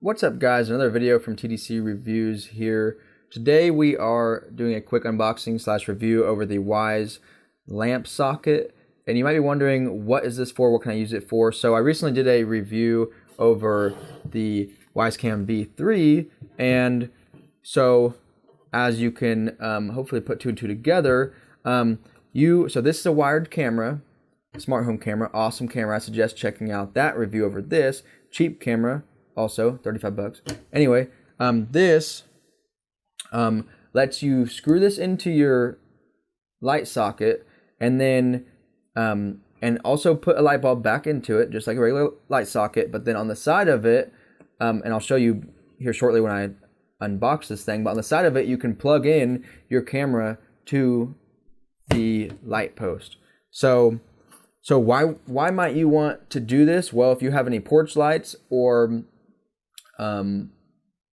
What's up, guys? Another video from TDC Reviews here. Today we are doing a quick unboxing slash review over the Wyze Lamp Socket. And you might be wondering, what is this for? What can I use it for? So I recently did a review over the Wyze Cam V3. And so as you can hopefully put two and two together, so this is a wired camera, smart home camera, awesome camera. I suggest checking out that review over this. Cheap camera. Also, 35 bucks. Anyway, this lets you screw this into your light socket and then and also put a light bulb back into it, just like a regular light socket. But then on the side of it, and I'll show you here shortly when I unbox this thing, but on the side of it, you can plug in your camera to the light post. So why might you want to do this? Well, if you have any porch lights or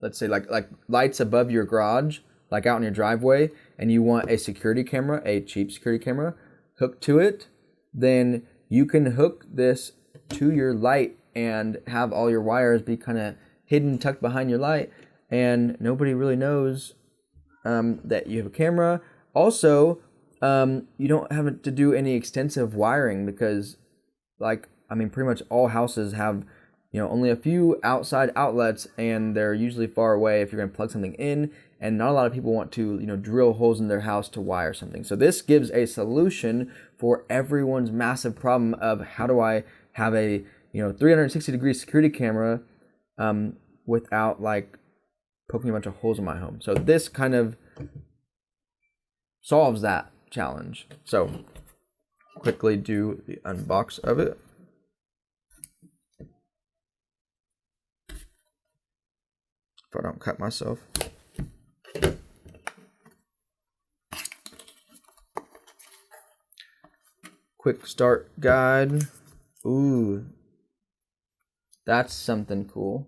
let's say like lights above your garage, like out in your driveway, and you want a security camera, a cheap security camera hooked to it, then you can hook this to your light and have all your wires be kind of hidden, tucked behind your light, and nobody really knows that you have a camera. Also, you don't have to do any extensive wiring because, pretty much all houses have only a few outside outlets, and they're usually far away if you're going to plug something in, and not a lot of people want to drill holes in their house to wire something. So this gives a solution for everyone's massive problem of how do I have a 360-degree security camera without poking a bunch of holes in my home. So this kind of solves that challenge. So quickly do the unbox of it. If I don't cut myself. Quick start guide. Ooh, that's something cool.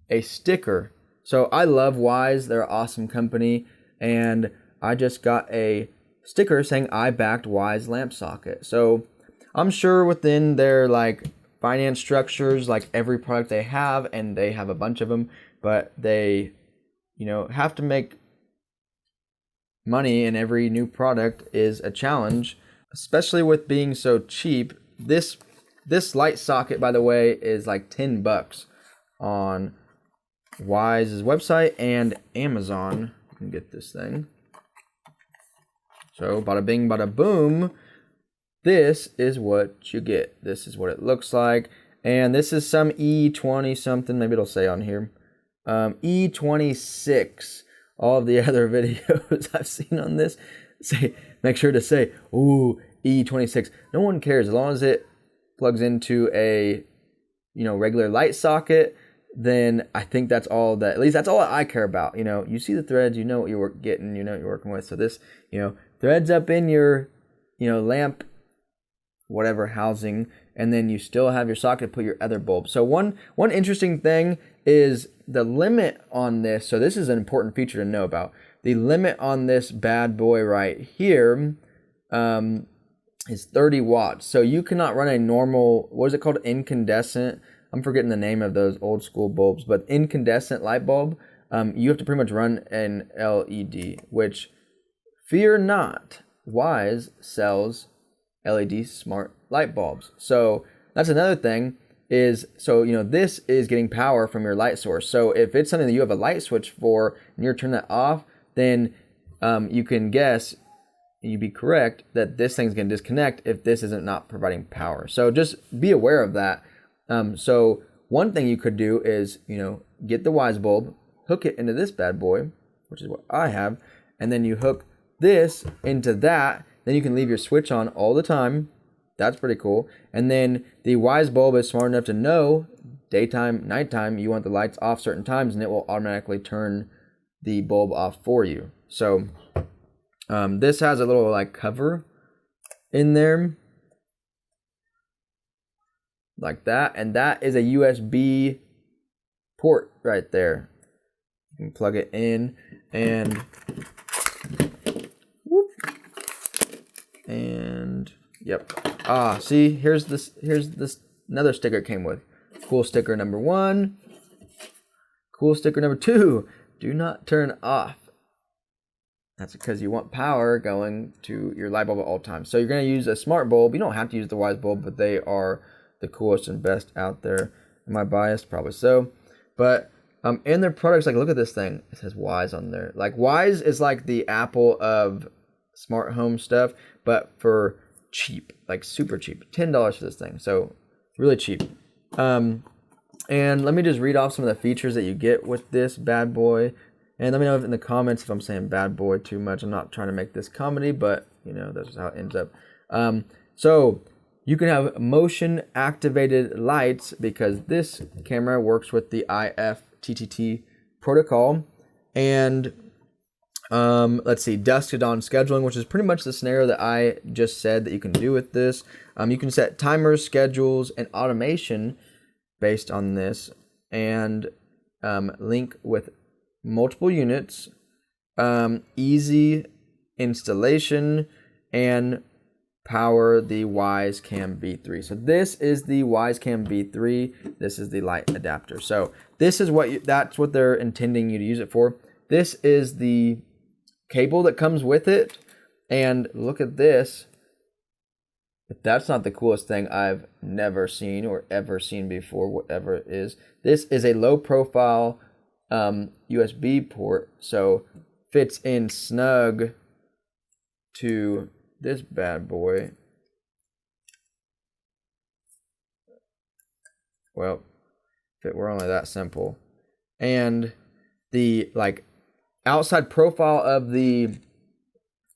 A sticker. So I love Wyze. They're an awesome company, and I just got a sticker saying I backed Wyze Lamp Socket. So I'm sure within their finance structures, every product they have, and they have a bunch of them, but they have to make money, and every new product is a challenge, especially with being so cheap. This light socket, by the way, is like 10 bucks on Wyze's website and Amazon. You can get this thing. So bada bing, bada boom. This is what you get. This is what it looks like. And this is some E20 something. Maybe it'll say on here. E26. All of the other videos I've seen on this make sure to say, ooh, E26. No one cares as long as it plugs into a regular light socket. Then I think that's all that, at least that's all I care about. You see the threads, you know what you're getting, you know what you're working with. So this, threads up in your, lamp, whatever housing, and then you still have your socket to put your other bulb. So one interesting thing is the limit on this. So this is an important feature to know about. The limit on this bad boy right here is 30 watts. So you cannot run a normal, what is it called, incandescent? I'm forgetting the name of those old school bulbs, but incandescent light bulb, you have to pretty much run an LED, which, fear not, Wyze sells LED smart light bulbs. So that's another thing is, this is getting power from your light source. So if it's something that you have a light switch for and you're turning that off, then you can guess, you'd be correct, that this thing's going to disconnect if this isn't not providing power. So just be aware of that. So one thing you could do is, get the Wyze bulb, hook it into this bad boy, which is what I have, and then you hook this into that. Then you can leave your switch on all the time. That's pretty cool. And then the Wyze bulb is smart enough to know daytime, nighttime, you want the lights off certain times, and it will automatically turn the bulb off for you. So this has a little cover in there, like that, and that is a USB port right there. You can plug it in and whoop, and yep. See, here's this another sticker it came with. Cool sticker number 1. Cool sticker number 2, do not turn off. That's because you want power going to your light bulb at all times. So you're going to use a smart bulb. You don't have to use the Wyze bulb, but they are the coolest and best out there. Am I biased? Probably so. But in their products, like look at this thing. It says Wyze on there. Like Wyze is like the Apple of smart home stuff, but for cheap, like super cheap. $10 for this thing. So really cheap. And let me just read off some of the features that you get with this bad boy. And let me know in the comments if I'm saying bad boy too much. I'm not trying to make this comedy, but you know, that's how it ends up. So you can have motion activated lights because this camera works with the IFTTT protocol. And let's see, dusk to dawn scheduling, which is pretty much the scenario that I just said that you can do with this. You can set timers, schedules, and automation based on this, and link with multiple units, easy installation, and power the Wyze Cam V3. So this is the Wyze Cam V3. This is the light adapter. So this is that's what they're intending you to use it for. This is the cable that comes with it, and look at this. If that's not the coolest thing I've never seen or ever seen before, whatever it is, this is a low profile USB port, so fits in snug to this bad boy. Well, if it were only that simple. And the like outside profile of the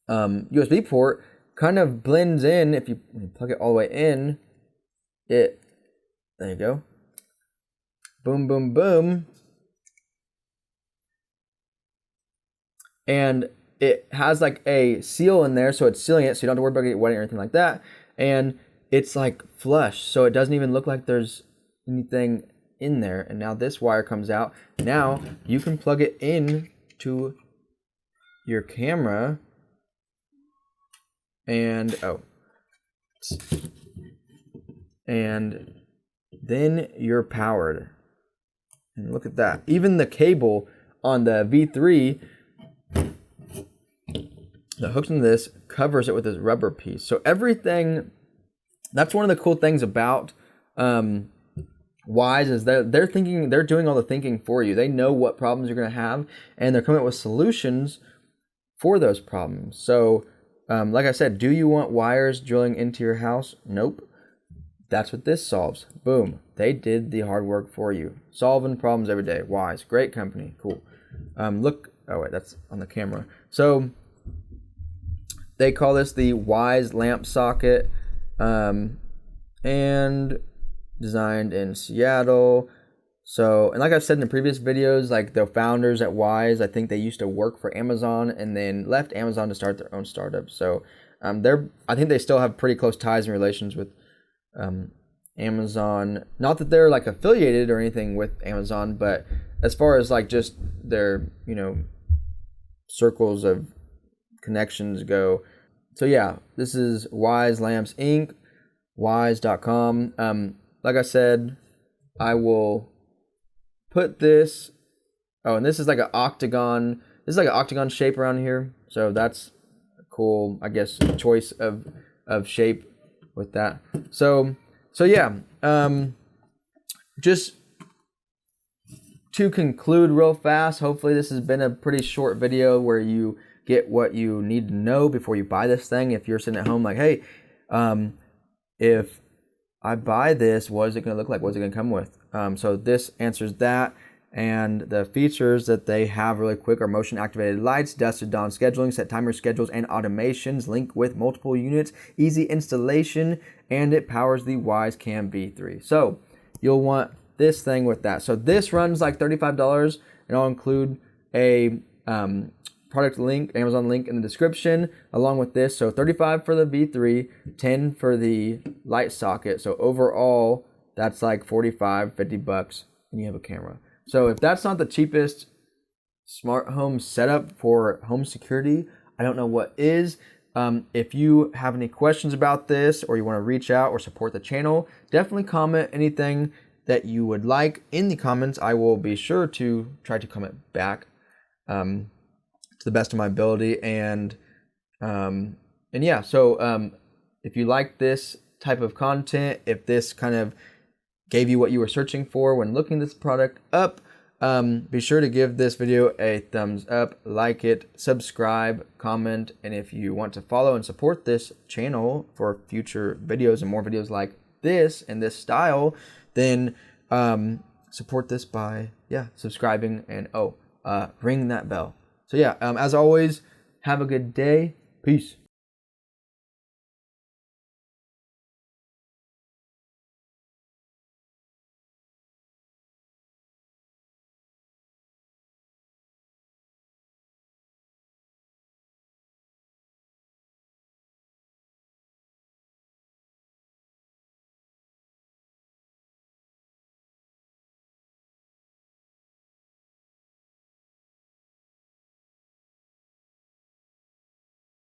USB port kind of blends in. If you plug it all the way in, there you go. Boom, boom, boom. And it has like a seal in there, so it's sealing it, so you don't have to worry about getting wet or anything like that. And it's like flush, so it doesn't even look like there's anything in there. And now this wire comes out. Now you can plug it in to your camera, and and then you're powered. And look at that. Even the cable on the V3 that hooks into this covers it with this rubber piece. So everything, that's one of the cool things about Wyze, is that they're doing all the thinking for you. They know what problems you're going to have, and they're coming up with solutions for those problems. So like I said, do you want wires drilling into your house? Nope. That's what this solves. Boom. They did the hard work for you. Solving problems every day. Wyze, great company. Cool. Look, oh wait, that's on the camera. So they call this the Wyze Lamp Socket, and designed in Seattle. So, and like I've said in the previous videos, like the founders at Wyze, I think they used to work for Amazon and then left Amazon to start their own startup. So I think they still have pretty close ties and relations with Amazon. Not that they're like affiliated or anything with Amazon, but as far as like just their, circles of connections go. So yeah, this is Wyze Lamps Inc., Wyze.com. Like I said, I will put this, and this is like an octagon. This is like an octagon shape around here. So that's a cool, I guess, choice of shape with that. So yeah, just to conclude real fast, hopefully this has been a pretty short video where you get what you need to know before you buy this thing. If you're sitting at home like, hey, if I buy this, what is it going to look like? What's it going to come with? So this answers that. And the features that they have really quick are motion activated lights, dusk to dawn scheduling, set timer schedules and automations, link with multiple units, easy installation, and it powers the Wyze Cam V3. So you'll want this thing with that. So this runs like $35, and I'll include a product link, Amazon link in the description along with this. So $35 for the V3, $10 for the light socket. So overall, that's like $45, $50, and you have a camera. So if that's not the cheapest smart home setup for home security, I don't know what is. If you have any questions about this, or you want to reach out or support the channel, definitely comment anything that you would like in the comments. I will be sure to try to comment back to the best of my ability. And yeah, so if you like this type of content, if this kind of gave you what you were searching for when looking this product up, be sure to give this video a thumbs up, like it, subscribe, comment, and if you want to follow and support this channel for future videos and more videos like this and this style, then support this by subscribing and ring that bell. So yeah, as always, have a good day. Peace.